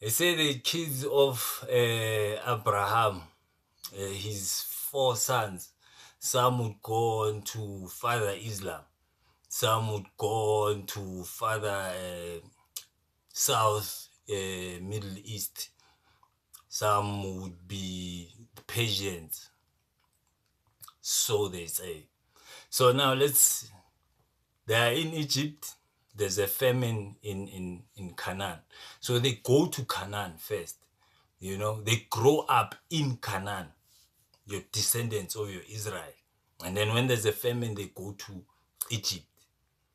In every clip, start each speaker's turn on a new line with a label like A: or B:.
A: They say the kids of Abraham, his 4 sons, some would go on to father Islam, some would go on to father South Middle East, some would be Persians, so they say. So now they are in Egypt. There's a famine in Canaan. So they go to Canaan first. They grow up in Canaan, your descendants or your Israel. And then when there's a famine, they go to Egypt.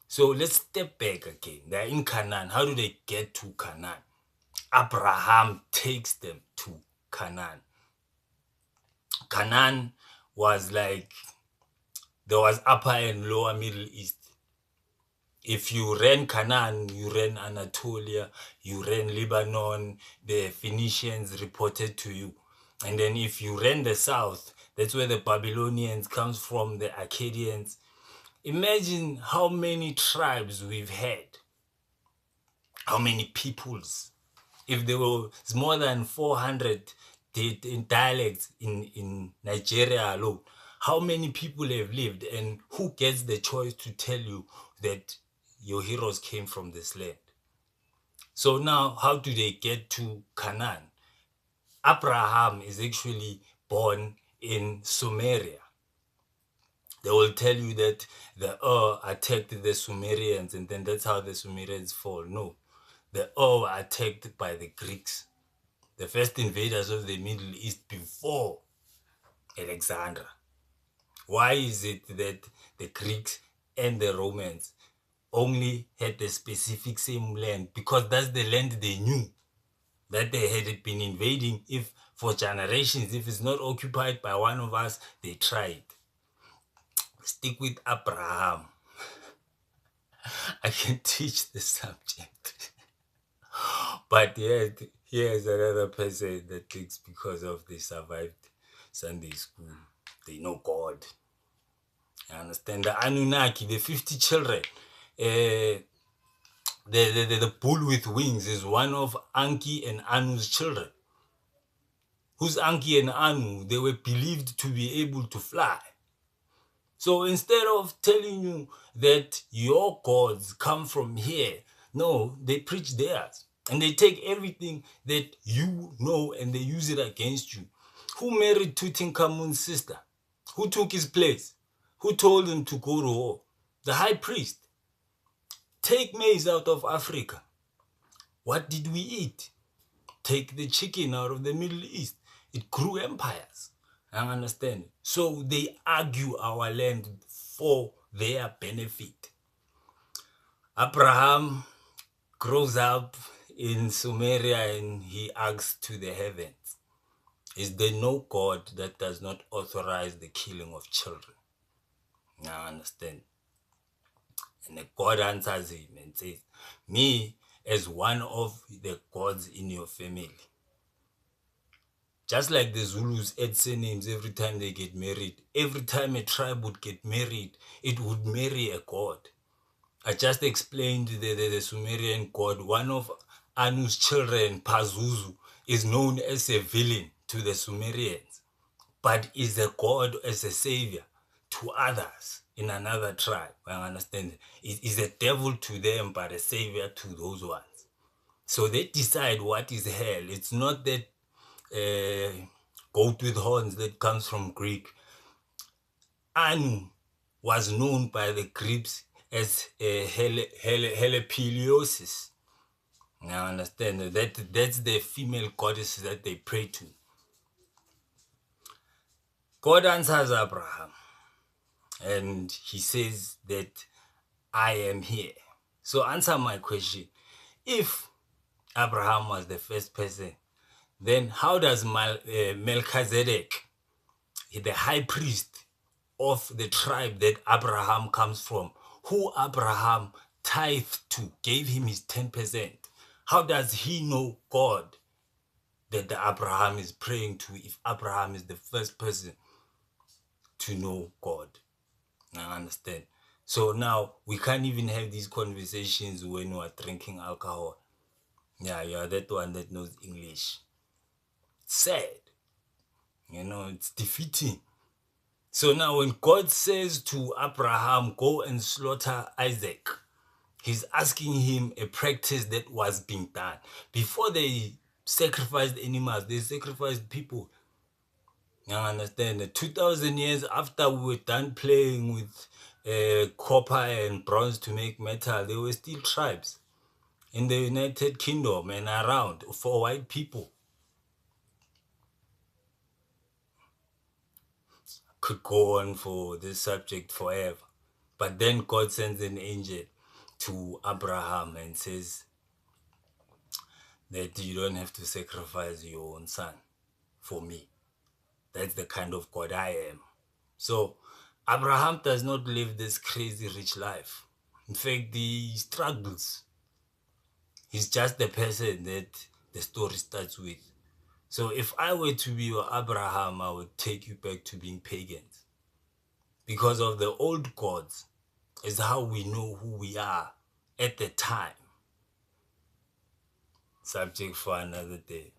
A: So let's step back again. They're in Canaan. How do they get to Canaan? Abraham takes them to Canaan. Canaan was like, there was upper and lower Middle East. If you ran Canaan, you ran Anatolia, you ran Lebanon, the Phoenicians reported to you. And then if you ran the south, that's where the Babylonians comes from, the Akkadians. Imagine how many tribes we've had, how many peoples. If there was more than 400 dialects in Nigeria alone, how many people have lived, and who gets the choice to tell you that your heroes came from this land? So now, how do they get to Canaan? Abraham is actually born in Sumeria. They will tell you that the attacked the Sumerians, and then that's how the Sumerians fall. No, the were attacked by the Greeks, the first invaders of the Middle East before Alexander. Why is it that the Greeks and the Romans only had the specific same land? Because that's the land they knew that they had been invading. If for generations, if it's not occupied by one of us, they tried. Stick with Abraham. I can teach the subject. But here's another person that thinks because of they survived Sunday school, they know God. I understand. The Anunnaki, the 50 children, the bull with wings is one of Anki and Anu's children. Who's Anki and Anu? They were believed to be able to fly. So instead of telling you that your gods come from here, no, they preach theirs. And they take everything that you know and they use it against you. Who married Tutankhamun's sister? Who took his place? Who told him to go to war? The high priest. Take maize out of Africa. What did we eat? Take the chicken out of the Middle East. It grew empires. I understand. So they argue our land for their benefit. Abraham grows up in Sumeria and he asks to the heavens, is there no God that does not authorize the killing of children? Now understand. And the God answers him and says, me as one of the gods in your family. Just like the Zulus add surnames every time they get married. Every time a tribe would get married, it would marry a god. I just explained the Sumerian god. One of Anu's children, Pazuzu, is known as a villain to the Sumerians, but is a god as a savior to others in another tribe. I understand. It is a devil to them, but a savior to those ones. So they decide what is hell. It's not that goat with horns that comes from Greek. Anu was known by the Greeks as Helepiliosis. Now understand that's the female goddess that they pray to. God answers Abraham and he says that I am here. So answer my question. If Abraham was the first person, then how does Melchizedek, the high priest of the tribe that Abraham comes from, who Abraham tithed to, gave him his 10%, how does he know God that the Abraham is praying to if Abraham is the first person to know God? Now understand. So now we can't even have these conversations when we're drinking alcohol. Yeah, you are that one that knows English. Sad. It's defeating. So now when God says to Abraham, go and slaughter Isaac, he's asking him a practice that was being done. Before they sacrificed animals, they sacrificed people. You understand? 2,000 years after we were done playing with copper and bronze to make metal, there were still tribes in the United Kingdom and around for white people. Could go on for this subject forever. But then God sends an angel to Abraham and says that you don't have to sacrifice your own son for me. That's the kind of God I am. So Abraham does not live this crazy rich life. In fact, he struggles. He's just the person that the story starts with. So if I were to be your Abraham, I would take you back to being pagans. Because of the old gods is how we know who we are at the time. Subject for another day.